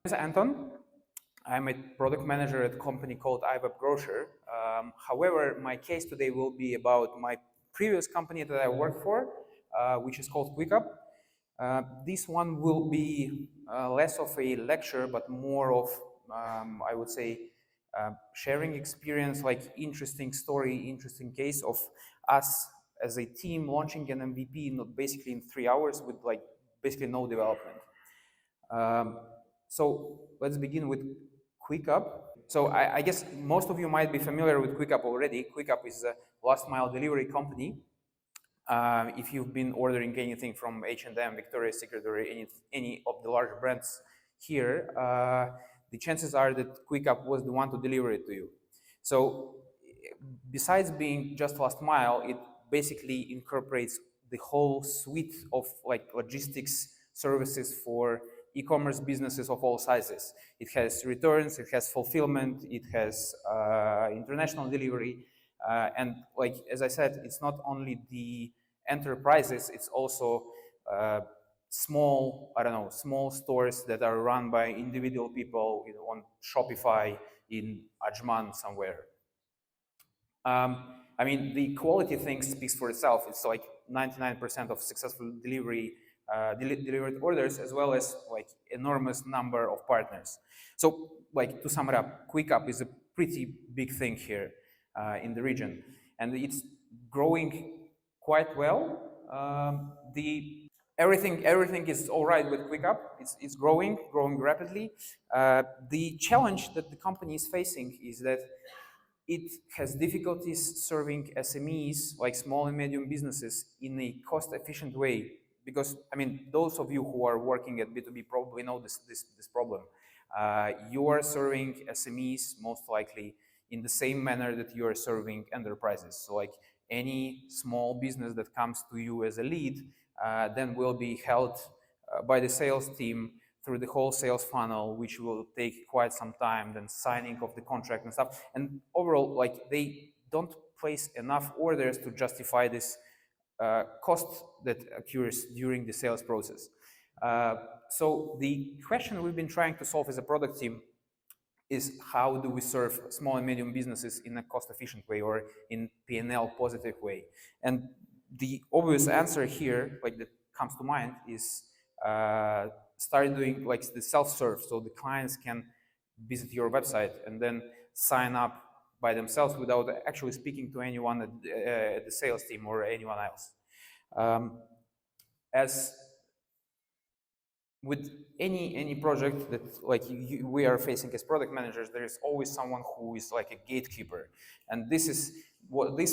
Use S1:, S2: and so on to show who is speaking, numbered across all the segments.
S1: This is Anton. I'm a product manager at a company called IWebGrocer. However, my case today will be about my previous company that I worked for, which is called QuickUp. This one will be less of a lecture, but more of, I would say, sharing experience, like interesting story, interesting case of us as a team launching an MVP basically in 3 hours with like basically no development. So let's begin with QuickUp. So I guess most of you might be familiar with QuickUp already. QuickUp is a last mile delivery company. If you've been ordering anything from H&M, Victoria's Secret, or any of the large brands here, the chances are that QuickUp was the one to deliver it to you. So besides being just last mile, it basically incorporates the whole suite of like logistics services for e-commerce businesses of all sizes. It has returns, it has fulfillment, it has international delivery, and like as I said, it's not only the enterprises, it's also small, small stores that are run by individual people on Shopify in Ajman somewhere. I mean, the quality thing speaks for itself. It's like 99% of successful delivered orders, as well as like enormous number of partners. So like to sum it up, QuickUp is a pretty big thing here in the region, and it's growing quite well. Everything is all right with QuickUp. It's growing rapidly. The challenge that the company is facing is that it has difficulties serving SMEs, like small and medium businesses, in a cost-efficient way. Because, I mean, those of you who are working at B2B probably know this problem. You are serving SMEs, most likely, in the same manner that you are serving enterprises. So, like, any small business that comes to you as a lead, then will be held by the sales team through the whole sales funnel, which will take quite some time, then signing of the contract and stuff. And overall, like they don't place enough orders to justify this cost that occurs during the sales process. So the question we've been trying to solve as a product team is how do we serve small and medium businesses in a cost-efficient way or in P&L positive way? And the obvious answer here, like that comes to mind, is start doing like the self-serve, so the clients can visit your website and then sign up by themselves without actually speaking to anyone at the sales team or anyone else. As with any project that like we are facing as product managers, there is always someone who is like a gatekeeper, and this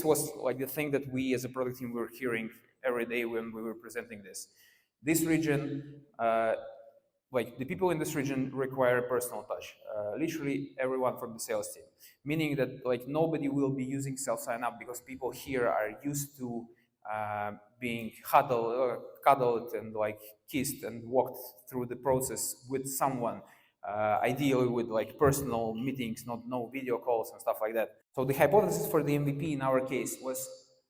S1: was like the thing that we as a product team were hearing every day when we were presenting this. This region, like the people in this region require personal touch. Literally everyone from the sales team, meaning that like nobody will be using self-sign-up because people here are used to being cuddled and like kissed and walked through the process with someone, ideally with like personal meetings, no video calls and stuff like that. So the hypothesis for the MVP in our case was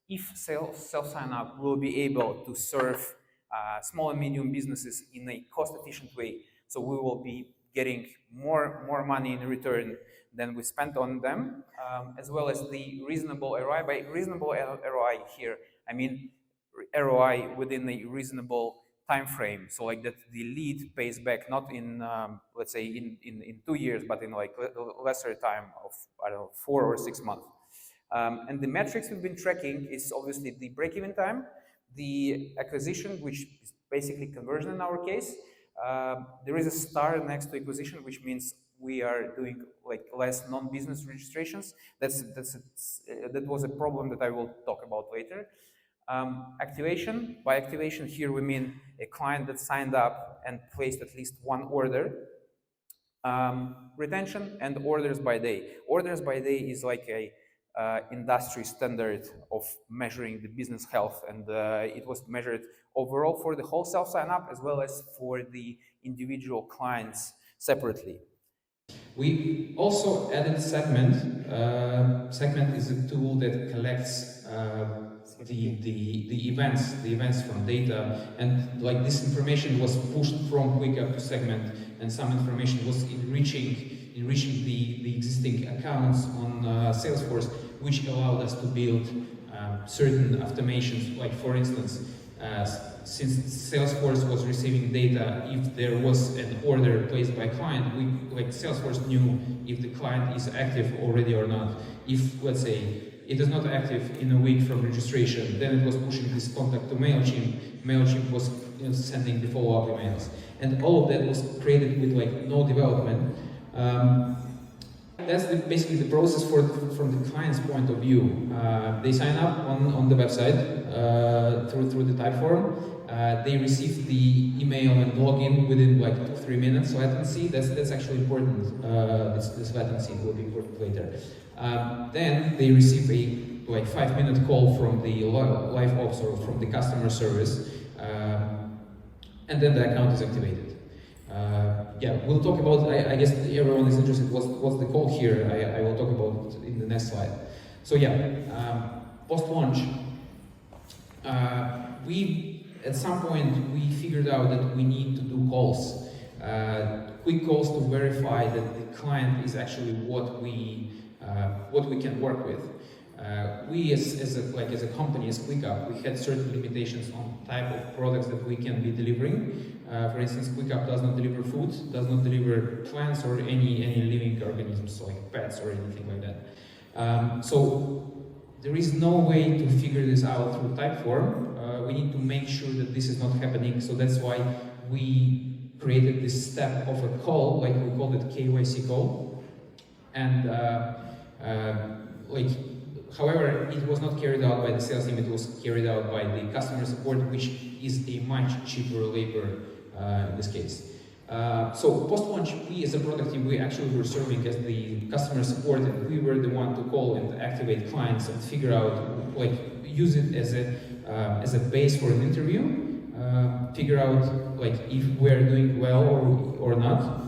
S1: if self-sign-up will be able to serve small and medium businesses in a cost-efficient way, so we will be getting more money in return than we spent on them, as well as the reasonable ROI. By reasonable ROI here, I mean ROI within a reasonable time frame, so like that the lead pays back not in let's say in 2 years, but in like lesser time of, I don't know, 4 or 6 months. And the metrics we've been tracking is obviously the break-even time, the acquisition, which is basically conversion in our case. There is a star next to acquisition, which means we are doing like less non-business registrations. That was a problem that I will talk about later. Activation. By activation here we mean a client that signed up and placed at least one order. Retention and orders by day. Orders by day is like a industry standard of measuring the business health, and it was measured overall for the whole self-sign-up as well as for the individual clients separately.
S2: We also added Segment. Segment is a tool that collects the events from data, and like this information was pushed from QuickUp to Segment, and some information was enriching the existing accounts on Salesforce, which allowed us to build certain automations. Like for instance, since Salesforce was receiving data, if there was an order placed by client, Salesforce knew if the client is active already or not. If, let's say, it is not active in a week from registration, then it was pushing this contact to MailChimp. MailChimp was sending the follow-up emails. And all of that was created with no development. That's basically the process from the client's point of view. They sign up on the website through the Typeform. They receive the email and login within 2-3 minutes latency. That's actually important. This latency will be important later. Then they receive a 5-minute call from the live ops or from the customer service, and then the account is activated. Yeah, we'll talk about, I guess everyone is interested what's the call here. I will talk about it in the next slide. So yeah, post-launch, at some point we figured out that we need to do calls, quick calls to verify that the client is actually what we can work with. We as a company, as QuickUp, we had certain limitations on type of products that we can be delivering. For instance, QuickUp does not deliver food, does not deliver plants or any living organisms, so like pets or anything like that. So there is no way to figure this out through Typeform. We need to make sure that this is not happening, so that's why we created this step of a call, like we called it KYC call. And however, it was not carried out by the sales team, it was carried out by the customer support, which is a much cheaper labor in this case. So post-launch, we as a product team, we actually were serving as the customer support, and we were the one to call and activate clients and figure out, use it as a base for an interview, figure out if we're doing well or not.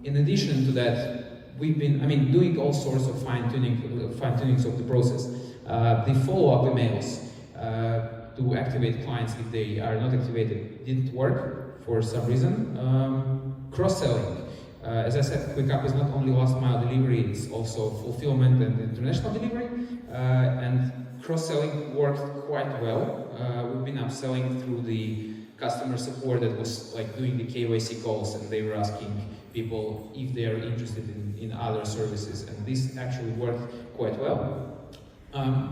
S2: In addition to that, we've been, doing all sorts of fine-tunings of the process. The follow-up emails to activate clients if they are not activated didn't work for some reason. Cross-selling. As I said, QuickUp is not only last-mile delivery, it's also fulfillment and international delivery. And cross-selling worked quite well. We've been upselling through the customer support that was doing the KYC calls, and they were asking people if they are interested in other services, and this actually worked quite well.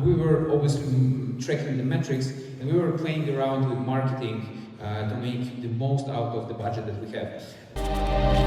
S2: We were obviously tracking the metrics, and we were playing around with marketing to make the most out of the budget that we have.